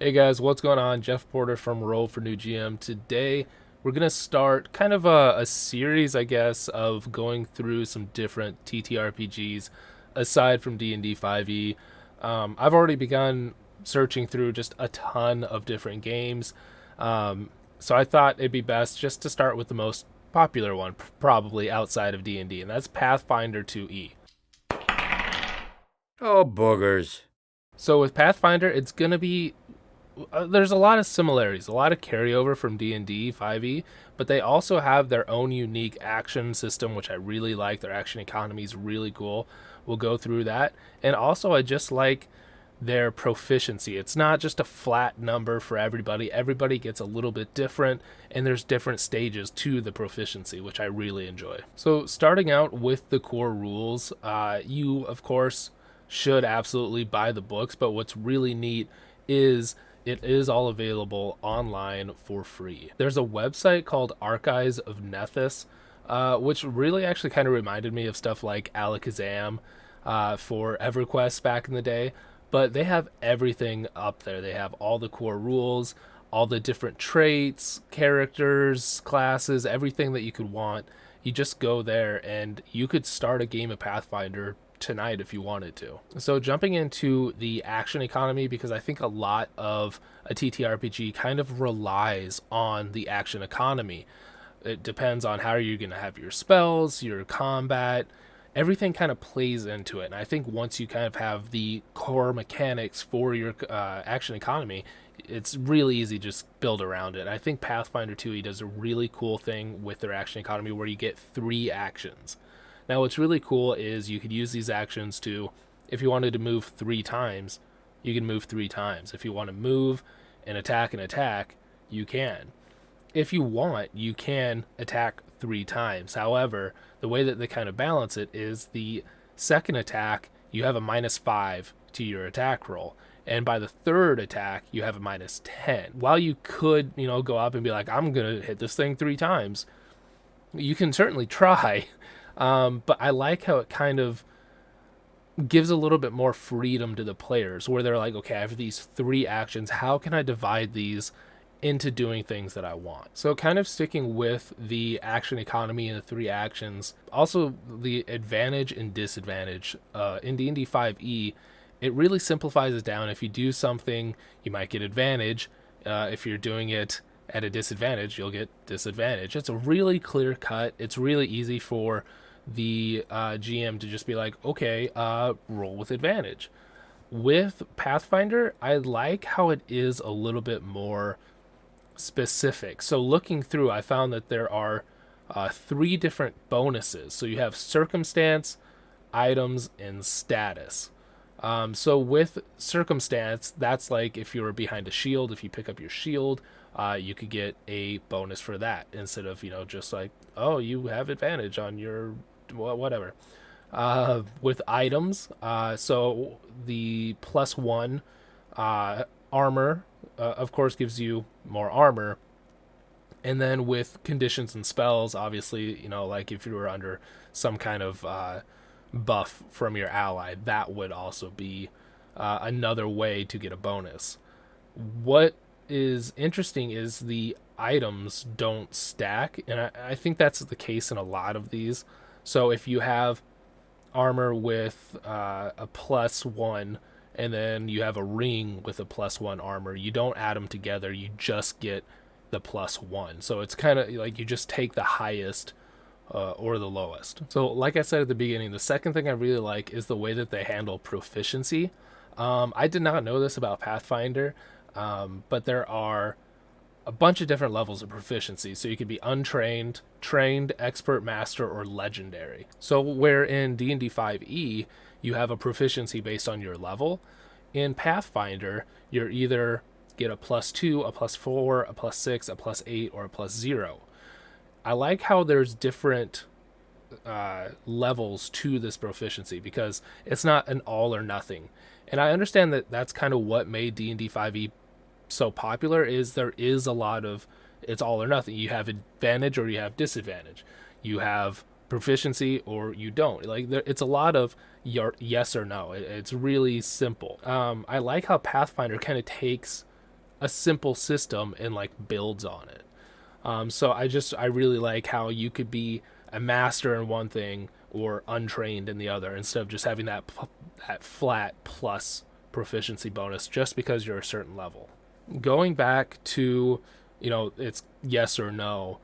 Hey guys, what's going on? Jeff Porter from Roll for New GM. Today, we're going to start kind of a series, I guess, of going through some different TTRPGs aside from D&D 5e. I've already begun searching through just a ton of different games. So I thought it'd be best just to start with the most popular one, probably outside of D&D, and that's Pathfinder 2e. Oh, boogers. So with Pathfinder, it's going to be there's a lot of similarities, a lot of carryover from D&D 5e, but they also have their own unique action system, which I really like. Their action economy is really cool. We'll go through that. And also, I just like their proficiency. It's not just a flat number for everybody. Everybody gets a little bit different, and there's different stages to the proficiency, which I really enjoy. So, starting out with the core rules, you, of course, should absolutely buy the books, but what's really neat is it is all available online for free. There's a website called Archives of Nethys, which really actually kind of reminded me of stuff like Alakazam for EverQuest back in the day. But they have everything up there. They have all the core rules, all the different traits, characters, classes, everything that you could want. You just go there and you could start a game of Pathfinder tonight if you wanted to. So jumping into the action economy, because I think a lot of a TTRPG kind of relies on the action economy. It depends on how you're going to have your spells, your combat, everything kind of plays into it. And I think once you kind of have the core mechanics for your action economy, it's really easy to just build around it. I think Pathfinder 2e does a really cool thing with their action economy where you get 3 actions. Now, what's really cool is you could use these actions to, if you wanted to move 3 times, you can move 3 times. If you want to move and attack, you can. If you want, you can attack 3 times. However, the way that they kind of balance it is the second attack, you have a -5 to your attack roll. And by the third attack, you have a -10. While you could, go up and be like, I'm going to hit this thing 3 times, you can certainly try. But I like how it kind of gives a little bit more freedom to the players where they're like, okay, I have these 3 actions. How can I divide these into doing things that I want? So kind of sticking with the action economy and the 3 actions. Also, the advantage and disadvantage in D&D 5e, it really simplifies it down. If you do something, you might get advantage. If you're doing it at a disadvantage, you'll get disadvantage. It's a really clear cut. It's really easy for the GM to just be like, okay, roll with advantage. With Pathfinder, I like how it is a little bit more specific. So looking through, I found that there are 3 different bonuses. So you have circumstance, items, and status. So with circumstance, that's like if you were behind a shield, if you pick up your shield, you could get a bonus for that instead of, just like, oh, you have advantage on your whatever. With items, so the +1 armor, of course, gives you more armor. And then with conditions and spells, obviously, like if you were under some kind of buff from your ally, that would also be another way to get a bonus. What is interesting is the items don't stack, and I think that's the case in a lot of these. So if you have armor with a +1, and then you have a ring with a +1 armor, you don't add them together, you just get the +1. So it's kind of like you just take the highest or the lowest. So like I said at the beginning, the second thing I really like is the way that they handle proficiency. I did not know this about Pathfinder, but there are a bunch of different levels of proficiency. So you could be untrained, trained, expert, master, or legendary. So where in D&D 5e, you have a proficiency based on your level, in Pathfinder, you're either get a +2, a +4, a +6, a +8, or a +0. I like how there's different levels to this proficiency because it's not an all or nothing. And I understand that that's kind of what made D&D 5e so popular is there is a lot of it's all or nothing. You have advantage or you have disadvantage. You have proficiency or you don't. Like it's a lot of yes or no. It's really simple. I like how Pathfinder kind of takes a simple system and like builds on it. So I really like how you could be a master in one thing or untrained in the other, instead of just having that flat plus proficiency bonus just because you're a certain level. Going back to, it's yes or no.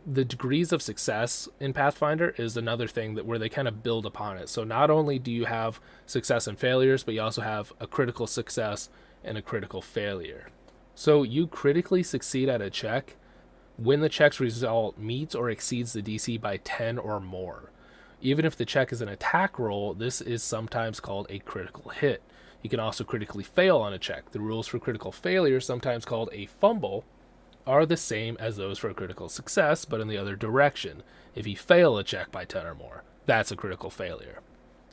The degrees of success in Pathfinder is another thing that where they kind of build upon it. So not only do you have success and failures, but you also have a critical success and a critical failure. So you critically succeed at a check when the check's result meets or exceeds the DC by 10 or more. Even if the check is an attack roll, this is sometimes called a critical hit. You can also critically fail on a check. The rules for critical failure, sometimes called a fumble, are the same as those for a critical success, but in the other direction. If you fail a check by 10 or more, that's a critical failure.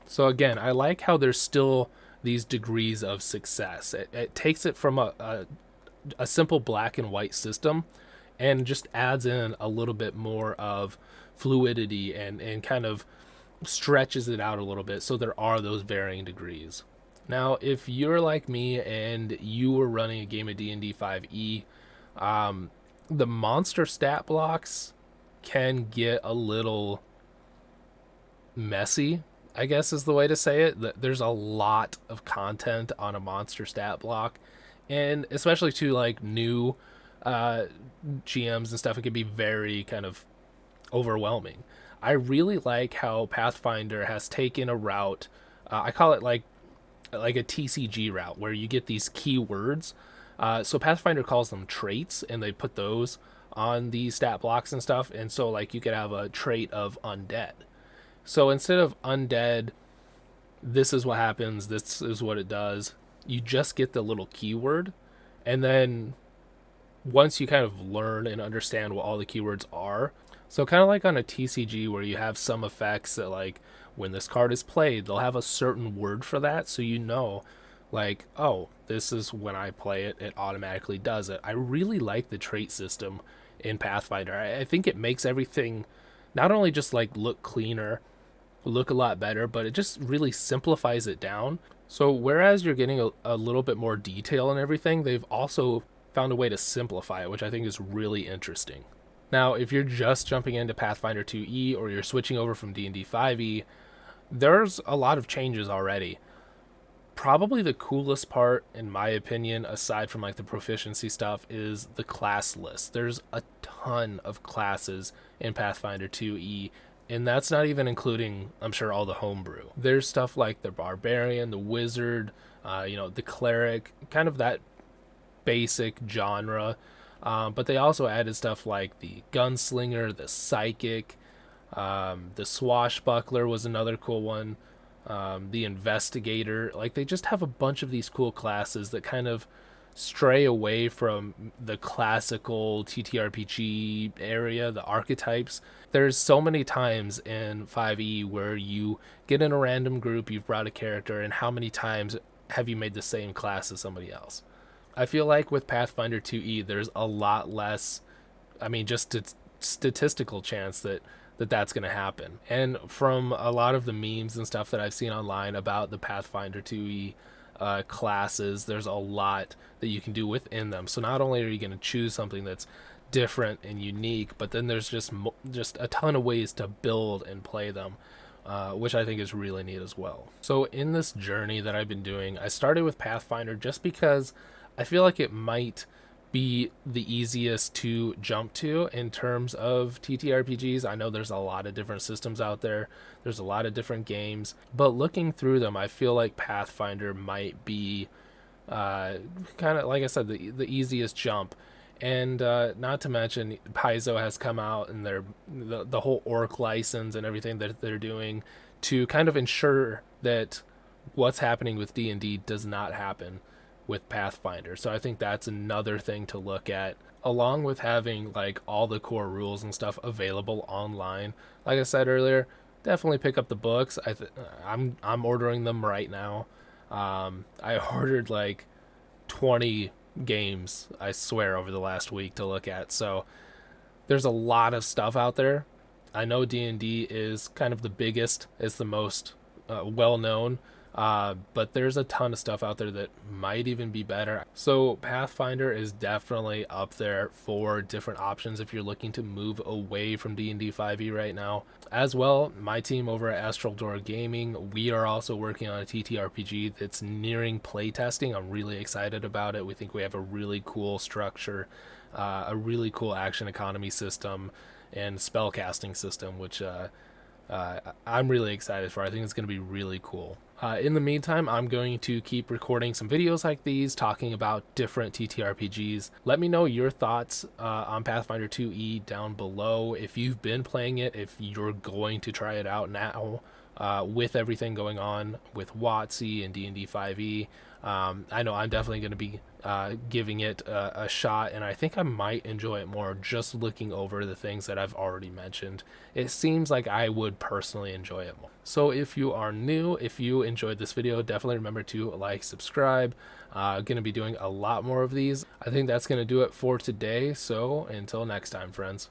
So again, I like how there's still these degrees of success. It takes it from a simple black and white system and just adds in a little bit more of fluidity and kind of stretches it out a little bit, so there are those varying degrees. Now, if you're like me and you were running a game of D&D 5e, the monster stat blocks can get a little messy, I guess is the way to say it. There's a lot of content on a monster stat block, and especially to like new GMs and stuff, it can be very kind of overwhelming. I really like how Pathfinder has taken a route, I call it like a TCG route, where you get these keywords. So Pathfinder calls them traits, and they put those on the stat blocks and stuff. And so like you could have a trait of undead. So instead of undead, this is what happens, this is what it does, you just get the little keyword. And then once you kind of learn and understand what all the keywords are, so kind of like on a TCG where you have some effects that like when this card is played, they'll have a certain word for that. So like, oh, this is when I play it, it automatically does it. I really like the trait system in Pathfinder. I think it makes everything not only just like look cleaner, look a lot better, but it just really simplifies it down. So whereas you're getting a little bit more detail and everything, they've also found a way to simplify it, which I think is really interesting. Now, if you're just jumping into Pathfinder 2e or you're switching over from D&D 5e, there's a lot of changes already. Probably the coolest part, in my opinion, aside from like the proficiency stuff, is the class list. There's a ton of classes in Pathfinder 2e, and that's not even including, I'm sure, all the homebrew. There's stuff like the barbarian, the wizard, the cleric, kind of that basic genre. But they also added stuff like the gunslinger, the psychic, the swashbuckler was another cool one, the investigator. Like they just have a bunch of these cool classes that kind of stray away from the classical TTRPG area, the archetypes. There's so many times in 5e where you get in a random group, you've brought a character, and how many times have you made the same class as somebody else? I feel like with Pathfinder 2e, there's a lot less, just a statistical chance that's going to happen. And from a lot of the memes and stuff that I've seen online about the Pathfinder 2e classes, there's a lot that you can do within them. So not only are you going to choose something that's different and unique, but then there's just a ton of ways to build and play them. Which I think is really neat as well. So in this journey that I've been doing, I started with Pathfinder just because I feel like it might be the easiest to jump to in terms of TTRPGs. I know there's a lot of different systems out there. There's a lot of different games. But looking through them, I feel like Pathfinder might be kind of, like I said, the easiest jump. And not to mention, Paizo has come out and the whole orc license and everything that they're doing to kind of ensure that what's happening with D&D does not happen with Pathfinder. So I think that's another thing to look at, along with having like all the core rules and stuff available online. Like I said earlier, definitely pick up the books. I'm ordering them right now. I ordered like 20 games, I swear, over the last week to look at. So there's a lot of stuff out there. I know D&D is kind of the biggest, it's the most well known, But there's a ton of stuff out there that might even be better. So Pathfinder is definitely up there for different options if you're looking to move away from D&D 5e right now. As well, my team over at Astral Door Gaming, we are also working on a TTRPG that's nearing playtesting. I'm really excited about it. We think we have a really cool structure, a really cool action economy system, and spellcasting system, which I'm really excited for. I think it's going to be really cool. In the meantime, I'm going to keep recording some videos like these, talking about different TTRPGs. Let me know your thoughts on Pathfinder 2e down below. If you've been playing it, if you're going to try it out now, with everything going on with WoTC and D&D 5e. I know I'm definitely going to be giving it a shot, and I think I might enjoy it more just looking over the things that I've already mentioned. It seems like I would personally enjoy it more. So if you are new, if you enjoyed this video, definitely remember to like, subscribe. Going to be doing a lot more of these. I think that's going to do it for today. So until next time, friends.